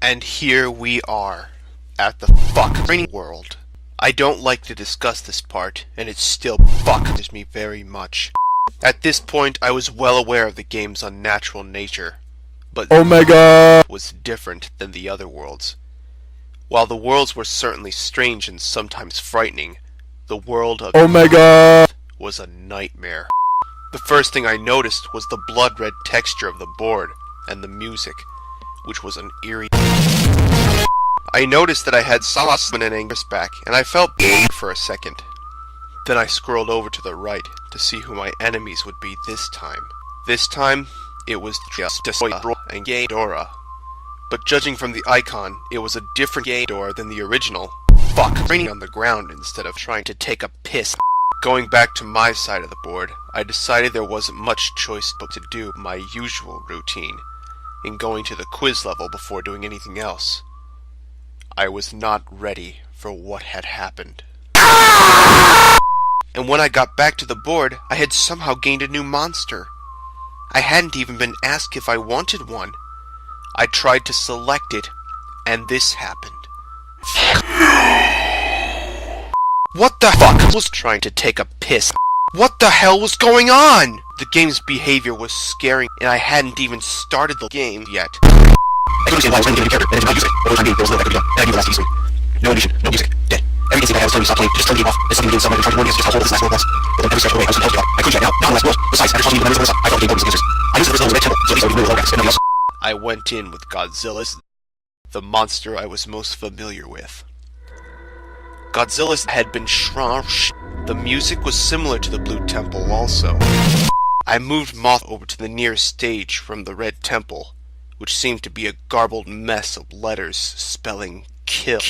And here we are, at the fucking world. I don't like to discuss this part, and it still fucks me very much. At this point, I was well aware of the game's unnatural nature, but OMIGAAA was different than the other worlds. While the worlds were certainly strange and sometimes frightening, the world of OMIGAAA was a nightmare. The first thing I noticed was the blood-red texture of the board, and the music, which was an eerie. I noticed that I had Solomon and Angus back, and I felt bad for a second. Then I scrolled over to the right to see who my enemies would be this time. This time, it was just Godzilla and Ghidorah. But judging from the icon, it was a different Ghidorah than the original. Raining on the ground instead of trying to take a piss. Going back to my side of the board, I decided there wasn't much choice but to do my usual routine, in going to the quiz level before doing anything else. I was not ready for what had happened. And when I got back to the board, I had somehow gained a new monster. I hadn't even been asked if I wanted one. I tried to select it, and this happened. What the fuck was trying to take a piss? What the hell was going on? The game's behavior was scary, and I hadn't even started the game yet. I don't understand why I was trying to get a new character, and I did not use it. Over time being, there was little that could be done, and I knew the last TV screen. No animation, no music, dead. Every instinct I had was telling me to stop playing, just turn the game off. There's something to do inside my charge warning is just how horrible this last world was. But then every stretch away, I was supposed to I couldn't check out, not in the last world. Besides, after talking to the members of the side, I thought the game was answers. I used the first level of Red Temple, so at least I would be familiar with all guys, and nobody else. I went in with Godzilliz, the monster I was most familiar with. Godzilliz had been shrunk. The music was similar to the Blue Temple also. I moved Moth over to the nearest stage from the Red Temple, which seemed to be a garbled mess of letters spelling kill,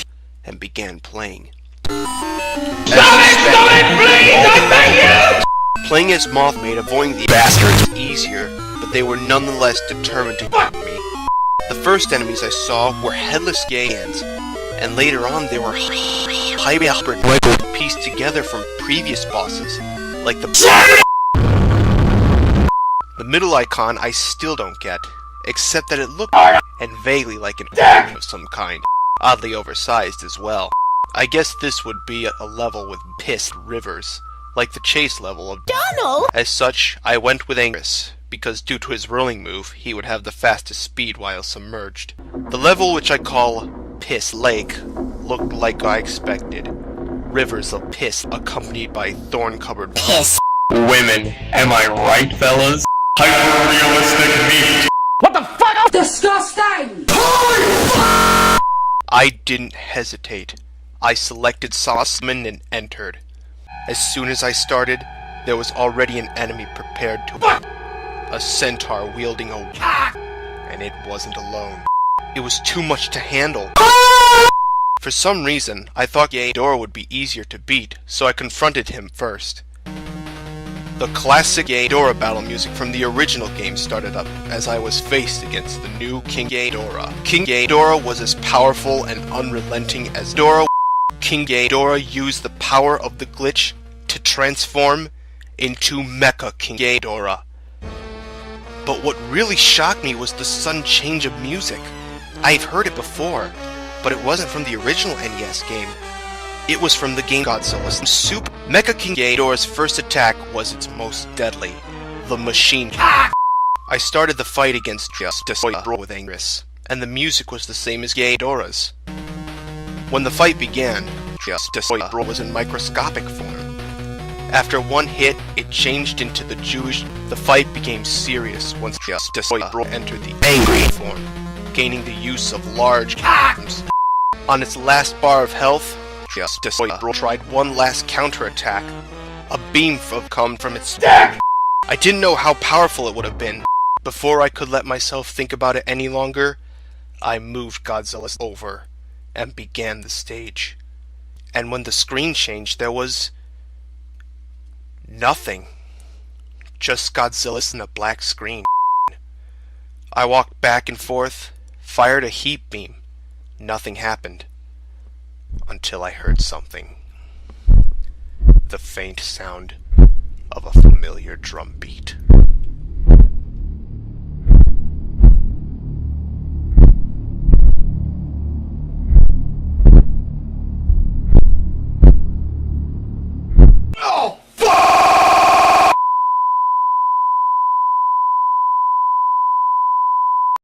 and began playing. Stop it, please, I beg you! Playing as Moth made avoiding the bastards easier, but they were nonetheless determined to get me. The first enemies I saw were headless Gaians, and later on they were hybrid pieced together from previous bosses, like the middle icon I still don't get, except that it looked and vaguely like an orc of some kind, oddly oversized as well. I guess this would be a level with pissed rivers, like the chase level of Donald. As such, I went with Angus, because due to his rolling move, he would have the fastest speed while submerged. The level, which I call Piss Lake, looked like I expected. Rivers of piss accompanied by thorn-covered piss. Women, am I right, fellas? Hyper-realistic meat! What the fuck? Disgusting! I didn't hesitate. I selected Solomon and entered. As soon as I started, there was already an enemy prepared to win. A centaur wielding a and it wasn't alone. It was too much to handle. For some reason, I thought Ghidorah would be easier to beat, so I confronted him first. The classic Ghidorah battle music from the original game started up as I was faced against the new King Ghidorah. King Ghidorah was as powerful and unrelenting as Ghidorah. King Ghidorah used the power of the glitch to transform into Mecha King Ghidorah. But what really shocked me was the sudden change of music. I've heard it before, but it wasn't from the original NES game. It was from the game Godzilliz NESS. Mecha King Ghidorah's first attack was its most deadly, the machine. I started the fight against Godzilla with Angus, and the music was the same as Ghidorah's. When the fight began, Godzilla was in microscopic form. After one hit, it changed into the Jewish. The fight became serious once Godzilla entered the angry form, gaining the use of large arms. On its last bar of health, Godzilla tried one last counterattack. A beam come from its stack. I didn't know how powerful it would have been. Before I could let myself think about it any longer, I moved Godzilla over and began the stage. And when the screen changed, there was nothing. Just Godzilla and a black screen. I walked back and forth, fired a heat beam. Nothing happened. Until I heard something. The faint sound of a familiar drum beat.